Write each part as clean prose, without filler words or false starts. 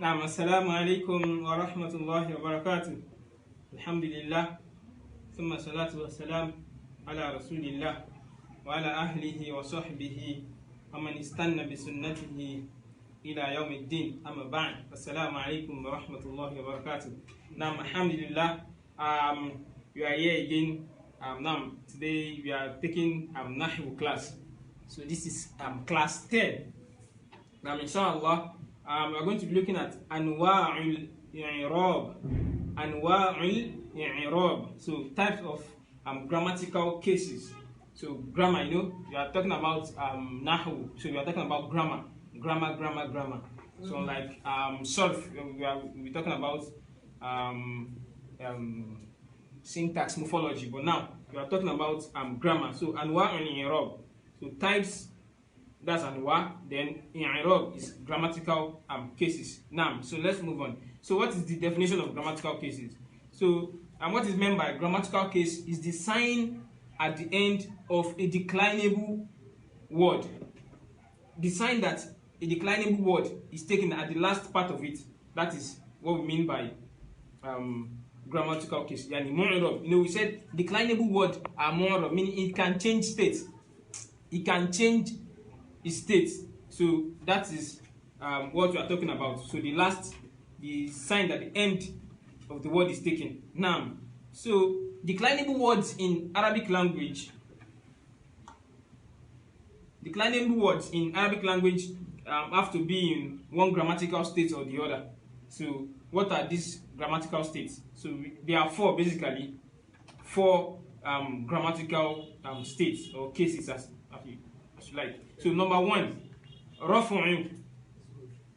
نعم السلام عليكم ورحمة الله وبركاته. الحمد لله ثم الصلاة والسلام على رسول الله وعلى أهله وصحبه ومن استنى بسنته إلى يوم الدين. أما بعد السلام عليكم ورحمة الله وبركاته. نعم الحمد لله. We are here again. Now today we are taking Nahw class. So this is class 10. Now inshallah we are going to be looking at Anwa'ul i'rab. Anwa'ul i'rab. So types of grammatical cases. So grammar, we are talking about Nahw. So we are talking about grammar. So like solve, we're talking about syntax, morphology. But now we are talking about grammar. So Anwa'ul i'rab. So types. That's anwa. Then i'rab is grammatical cases. Now, so let's move on. So what is the definition of grammatical cases? So what is meant by grammatical case is the sign at the end of a declinable word. The sign that a declinable word is taken at the last part of it. That is what we mean by grammatical case. Yani mu'rab. We said declinable word are mu'rab, meaning it can change state. It can change state. So that is what we are talking about. So the sign that the end of the word is taken. Now, so declinable words in Arabic language. Declinable words in Arabic language have to be in one grammatical state or the other. So what are these grammatical states? So there are four, basically four grammatical states or cases as you like. So number one, rafu'u.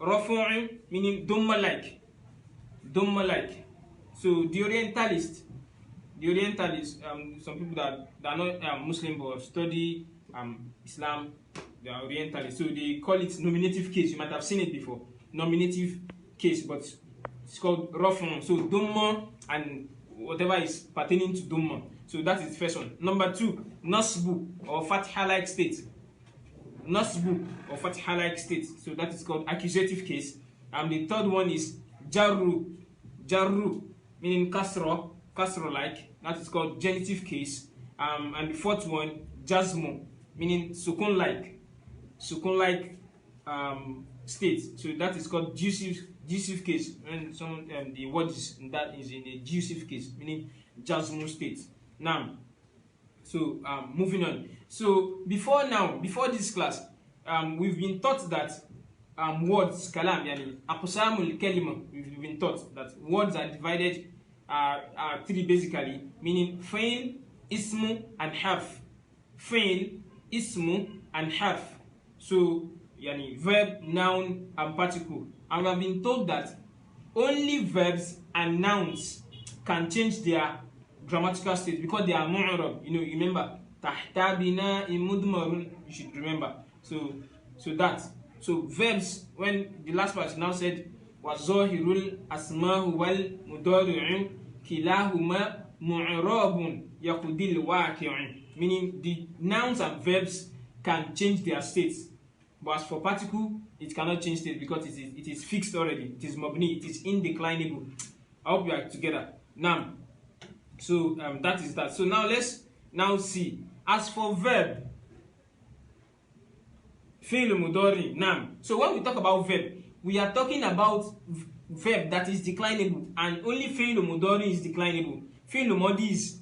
Rafu'u meaning dumma like. So the Orientalists, some people that are not Muslim but study Islam, they are Orientalists. So they call it nominative case. You might have seen it before. Nominative case, but it's called rafu'u. So dumma and whatever is pertaining to dumma. So that is the first one. Number two, nasbu or fatha-like state. Nasbu or fatha-like state. So that is called accusative case. And the third one is jarru, meaning kasra-like. That is called genitive case. And the fourth one, jazmu, meaning sukun-like state. So that is called jussive case. And some the word is in a jussive case, meaning jazmu state. Now, so moving on. So before this class, we've been taught that words, kalam, yani aqsamul kalima. We've been taught that words are divided are three basically, meaning fi'l, ismu, and harf. Fi'l, ismu, and harf. So yani verb, noun, and particle. And we have been told that only verbs and nouns can change their grammatical state because they are mu'rab. Remember tahta bina mudmarun, you should remember. So verbs, when the last part now said wazahirul asmahu wal mudari'u kilahuma mu'rabun yaqdil waqi'un, meaning the nouns and verbs can change their states, but as for particle it cannot change state because it is fixed already. It is mabni, it is indeclinable. I hope we are together now. So that is that. So now let's see. As for verb, fi'l mudari, nam. So when we talk about verb, we are talking about verb that is declinable, and only fi'l mudari is declinable. Fi'l madi is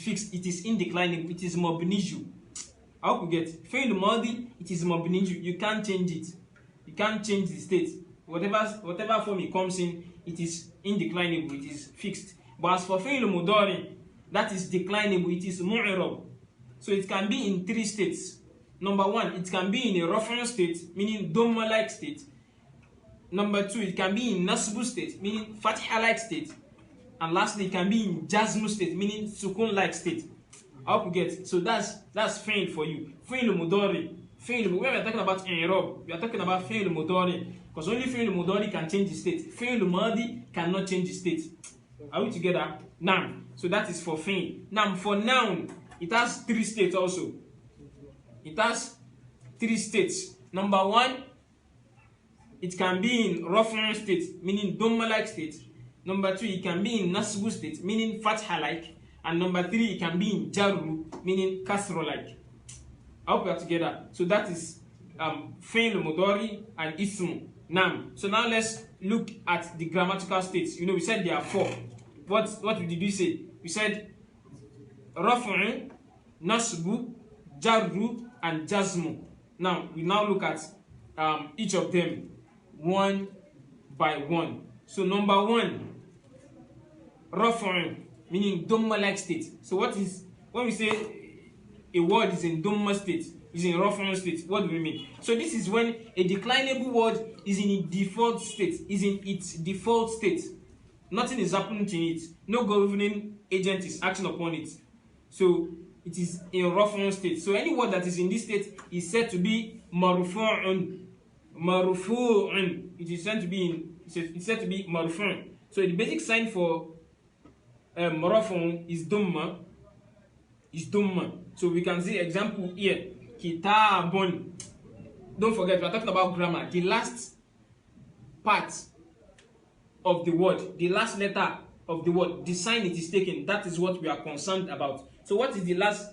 fixed, it is indeclinable, it is mabniju. I hope you get. Fi'l madi, it is mabniju. You can't change it. You can't change the state. Whatever form it comes in, it is indeclinable, it is fixed. But as for fi'l mudari, that is declinable, it is mu'rab. So it can be in three states. Number one, it can be in a rafu' state, meaning dhamma-like state. Number two, it can be in nasbu state, meaning fatha-like state. And lastly, it can be in jazmu state, meaning sukun-like state. I hope you get. So that's fi'l for you. Fi'l mudari. When we are talking about i'rab, we are talking about fi'l mudari, because only fi'l mudari can change the state. Fi'l madi cannot change the state. Are we together? Now, so that is for fi'l. Now, for noun, it has three states also. It has three states. Number one, it can be in raf'u state, meaning dhamma like state. Number 2, it can be in nasbu state, meaning fatha like. And number 3, it can be in jarru, meaning kasra like. I hope we are together. So that is fi'l mudari and ismu. Nam. So now let's look at the grammatical states. We said there are 4. What did we say? We said raf'u, nasbu, jarru, and jazmu. Now we look at each of them one by one. So number 1, raf'u, meaning dhamma like state. So what is, when we say a word is in dhamma state, is in raf'u state, what do we mean? So this is when a declinable word is in its default state, Nothing is happening to it. No governing agent is acting upon it. So it is in raf'u state. So any word that is in this state is said to be marfu'un. It is said to be marfu'un. So the basic sign for raf'u is dhamma. So we can see example here. Kitabun. Don't forget, we are talking about grammar. The last part of the word, the last letter of the word, the sign it is taken, that is what we are concerned about. So what is the last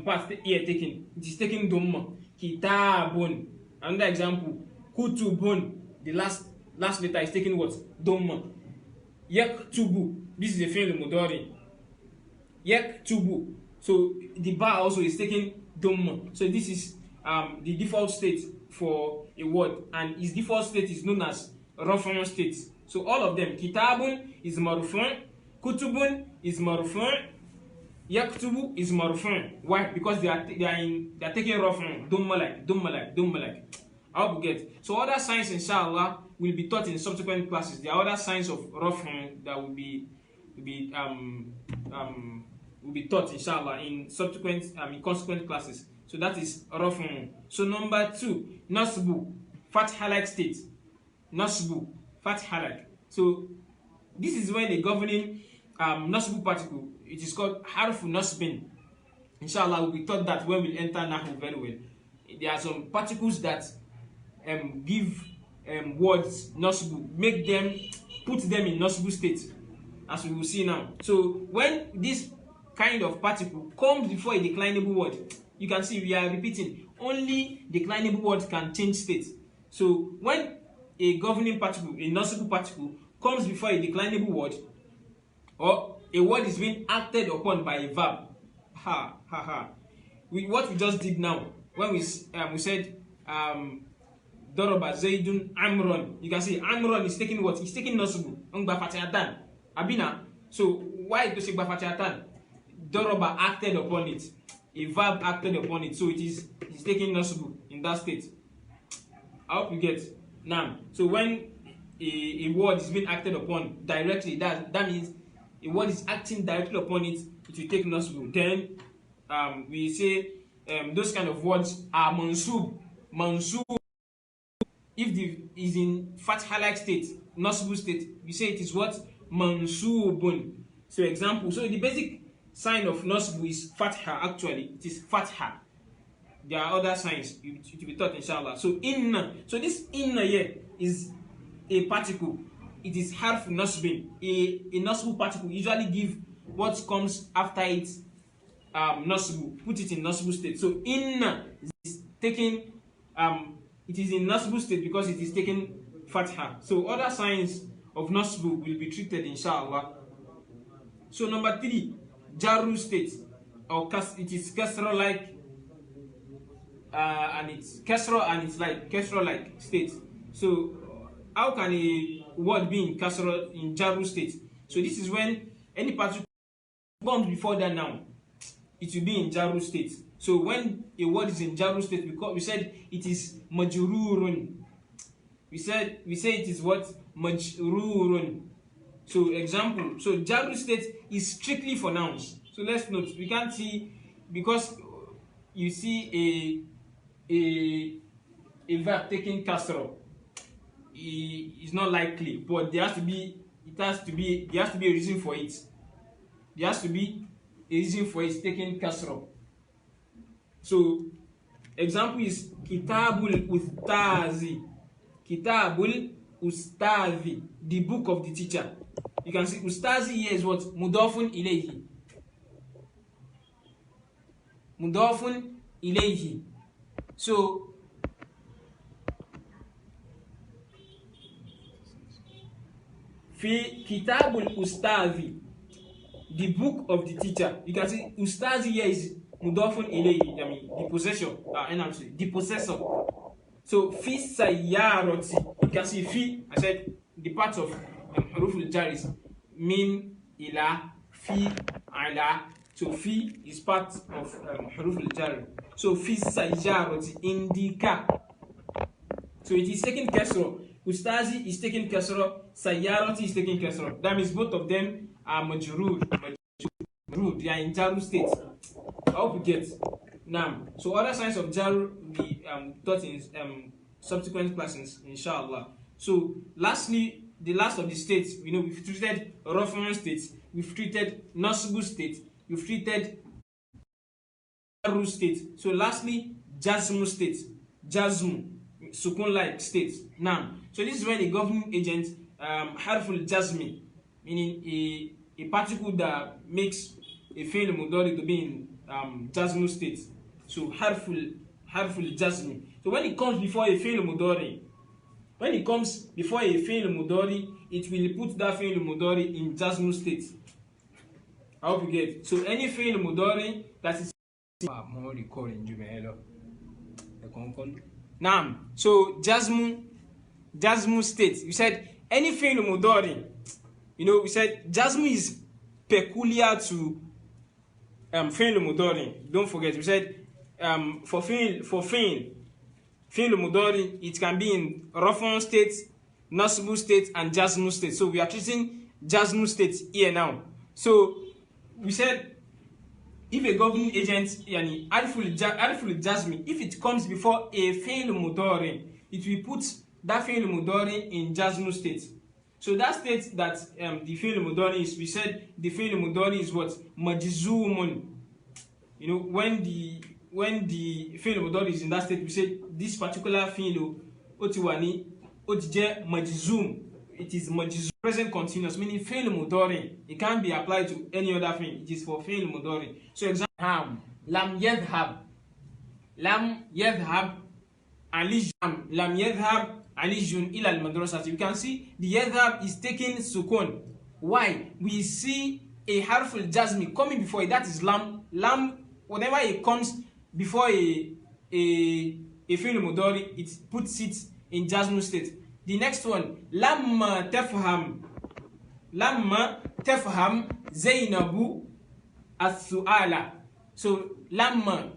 part here taken? It is taken dhamma. Kitabun. Another example, kutubun. The last letter is taken what? Dhamma. Yaktubu. This is a fi'l mudari. Yaktubu. So the ba also is taken dhamma. So this is the default state for a word, and its default state is known as raf'u state. So all of them, kitabun is marfu', kutubun is marfu', yaktubu is marfu'. Why? Because they are taking raf'u, dhamma like. I hope you get. So other signs, inshallah, will be taught in subsequent classes. There are other signs of raf'u that will be taught, inshallah, in subsequent in consequent classes. So that is raf'u. So number 2, nasbu, fatha like state. Nasbu, fatha like. So this is when the governing nasbu particle, it is called harfu nasbin. Inshallah, we'll be taught that when we enter Nahw very well. There are some particles that give words nasbu, put them in nasbu state, as we will see now. So when this kind of particle comes before a declinable word, you can see we are repeating, only declinable words can change state. So when a governing particle, a nasbu particle, comes before a declinable word, or a word is being acted upon by a verb, what we just did now, when we said Doroba Zaidun Amron, you can see Amron is taking what? He's taking nasbu. Abina. So why to say Bafatiatan? Doroba acted upon it. A verb acted upon it. So it's taking nasbu in that state. I hope you get. Now, so when a word is being acted upon directly, that means a word is acting directly upon it, it will take nasbu. Then we say those kind of words are mansub. If the is in fatha-like state, nasbu state, we say it is what? Mansubun. So example, so the basic sign of nasbu is fatha. Actually, it is fatha. There are other signs it will be taught, inshallah. So inna. So this inna here is a particle. It is harf nasbin. A nasbu particle usually give what comes after it nasbu. Put it in nasbu state. So inna is taking it is in nasbu state because it is taking fatha. So other signs of nasbu will be treated, inshallah. So number 3, jarru state, or it is kasra like, and it's kasra and it's like kasra like state. So how can a word be in kasra in jarru state? So this is when any particle comes before that noun, it will be in jarru state. So when a word is in jarru state, we said it is majrurun. We say it is what? Majrurun. So example, so jarru state is strictly for nouns. So let's note, we can't see, because you see a verb taking kasra, is not likely, but there has to be a reason for it. There has to be a reason for it taking kasra. So example is kitabul ustazi. Kitabul Ustazi, the book of the teacher. You can see Ustazi here is what? Mudafun ilayhi. Mudafun ilayhi. So fi Kitabul Ustazi, the book of the teacher. You can see Ustazi here is mudafun ilayhi, I mean the possessor, the possessor. So fi sayyarati, you can see fi, I said the parts of huruful jar is min, ila, fi, ala. So fi is part of huruful jar. So fi sayyarati, in the car. So it is taking kasra. Ustazi is taking kasra, sayyarati is taking kasra. That means both of them are majrur. They are in jaru state. I hope you get. Now, so other signs of jaru we taught in subsequent classes, inshallah. So lastly, the last of the states, we've treated raf'un states, we've treated nasbu state, we've treated jaru state. So lastly, jazmu state, jazmu, sukun like state. Now, so this is when the governing agent harful jazmi, meaning a particle that makes a fi'l mudari to be in jazmu state. So harful jazmi. So when it comes before a fi'l mudari, it will put that fi'l mudari in jazmu state. I hope you get. So any fi'l mudari that is more recording now. So jazmu state. You said any fi'l mudari. We said jazmu is peculiar to fi'l mudari. Don't forget, we said for fi'l mudari, it can be in raf'un state, nasbu state, and jazmu state. So we are treating jazmu state here now. So we said if a governing agent, yani arful jazmi, if it comes before a fi'l mudari, it will put that fi'l mudari in jazmu state. So that state that the fi'l mudari is, we said the fi'l mudari is what? Majzumun. When the fi'l mudari is in that state, we said this particular fi'l otiwani otije majzum. It is majzum, present continuous, meaning fi'l mudari. It can't be applied to any other thing. It is for fi'l mudari. So example, lam yadhhab alijam, lam yadhhab alijun ila al-madrasah. You can see the yadhhab is taking sukun. Why? We see a harful jazmi coming before it. That is lam. Lam, whenever it comes before a fi'l mudari, it puts it in jazmu state. The next one, lamma tafham Zainabu as-su'ala. So lamma,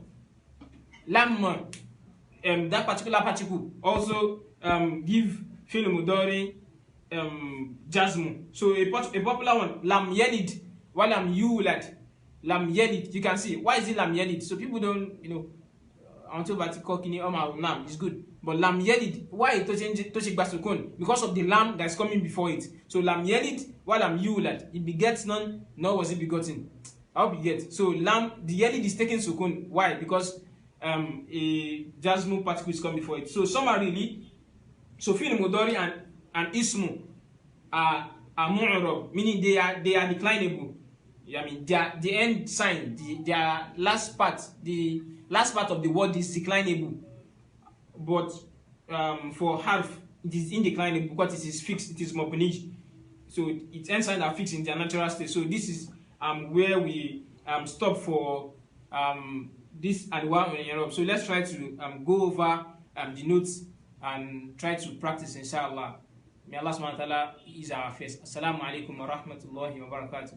that particular particle also give fi'l mudari jazmu. So a popular one, lam yalid wa lam yulad. Lam yalid, you can see. Why is it lam yalid? So people don't, until nam is good. But lam yalid, why to change basukun? Because of the lam that's coming before it. So lam yalid wa lam yulad. It begets none, nor was it begotten. I hope you get. So lam, the yalid is taking sukun. Why? Because a jazmu particle is coming before it. So summarily, so fi'l mudari and ismu are mu'rab, meaning they are declinable. I mean, the end sign, their last part of the word is declinable. But for harf, it is indeclinable because it is fixed, it is mabni. So its end signs are fixed in their natural state. So this is where we stop for this anwa in Europe. So let's try to go over the notes and try to practice, inshallah. May Allah subhanahu wa ta'ala ease our face. Assalamu alaikum wa rahmatullahi wa barakatuh.